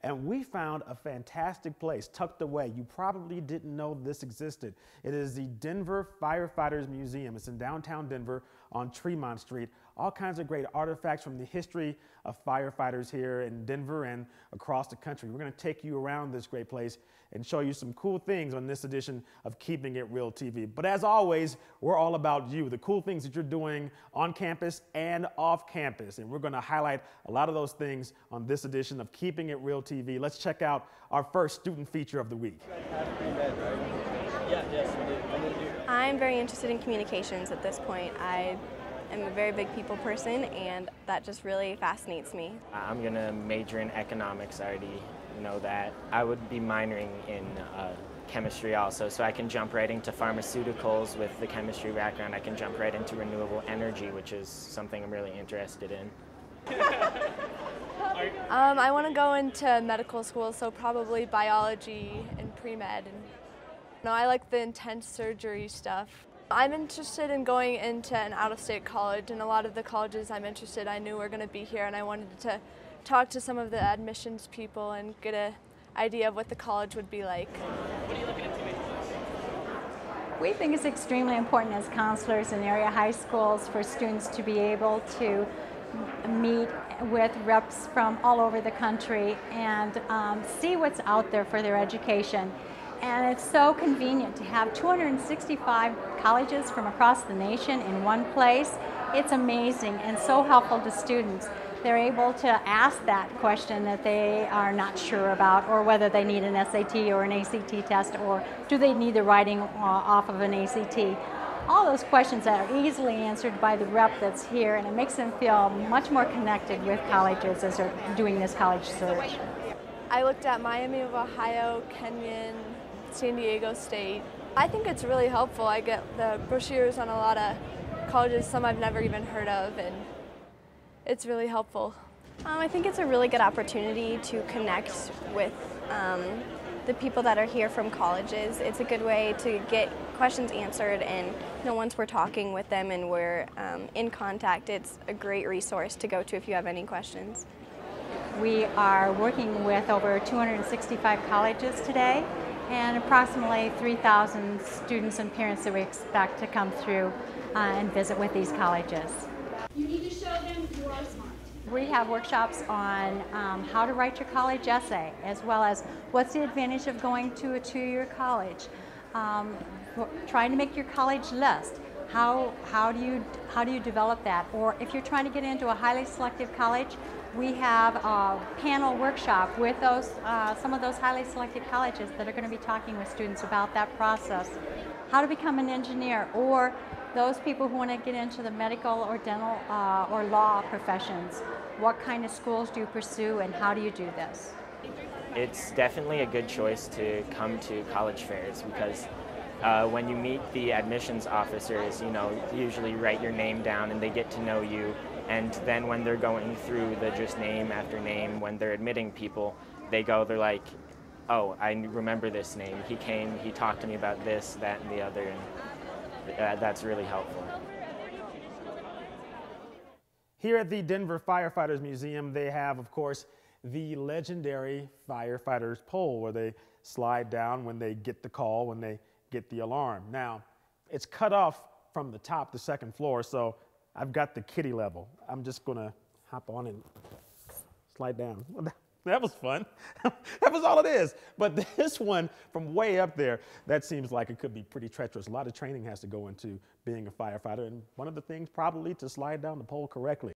and we found a fantastic place tucked away. You probably didn't know this existed. It is the Denver Firefighters Museum. It's in downtown Denver on Tremont Street. All kinds of great artifacts from the history of firefighters here in Denver and across the country. We're going to take you around this great place and show you some cool things on this edition of Keeping It Real TV. But as always, we're all about you, the cool things that you're doing on campus and off campus. And we're going to highlight a lot of those things on this edition of Keeping It Real TV. Let's check out our first student feature of the week. I'm very interested in communications at this point. I am a very big people person, and that just really fascinates me. I'm going to major in economics. I already know that. I would be minoring in chemistry also, so I can jump right into pharmaceuticals with the chemistry background. I can jump right into renewable energy, which is something I'm really interested in. I want to go into medical school, so probably biology and pre-med. No, I like the intense surgery stuff. I'm interested in going into an out-of-state college, and a lot of the colleges I'm interested I knew were going to be here, and I wanted to talk to some of the admissions people and get an idea of what the college would be like. What are you looking into? We think it's extremely important as counselors in area high schools for students to be able to meet with reps from all over the country and see what's out there for their education. And it's so convenient to have 265 colleges from across the nation in one place. It's amazing and so helpful to students. They're able to ask that question that they are not sure about, or whether they need an SAT or an ACT test, or do they need the writing off of an ACT. All those questions are easily answered by the rep that's here, and it makes them feel much more connected with colleges as they're doing this college search. I looked at Miami of Ohio, Kenyon, San Diego State. I think it's really helpful. I get the brochures on a lot of colleges, some I've never even heard of, and it's really helpful. I think it's a really good opportunity to connect with the people that are here from colleges. It's a good way to get questions answered, and once we're talking with them and we're in contact, it's a great resource to go to if you have any questions. We are working with over 265 colleges today, and approximately 3,000 students and parents that we expect to come through and visit with these colleges. You need to show them you are smart. We have workshops on how to write your college essay, as well as what's the advantage of going to a two-year college, trying to make your college list. How do you develop that? Or if you're trying to get into a highly selective college, we have a panel workshop with some of those highly selective colleges that are going to be talking with students about that process. How to become an engineer, or those people who want to get into the medical or dental or law professions. What kind of schools do you pursue, and how do you do this? It's definitely a good choice to come to college fairs, because when you meet the admissions officers, you usually write your name down and they get to know you. And then when they're going through the just name after name, when they're admitting people, they're like, oh, I remember this name. He came, he talked to me about this, that, and the other, and that's really helpful. Here at the Denver Firefighters Museum, they have, of course, the legendary firefighters pole, where they slide down when they get the call, when they get the alarm. Now, it's cut off from the top, the second floor, so I've got the kiddie level. I'm just gonna hop on and slide down. That was fun. That was all it is. But this one from way up there, that seems like it could be pretty treacherous. A lot of training has to go into being a firefighter, and one of the things probably to slide down the pole correctly.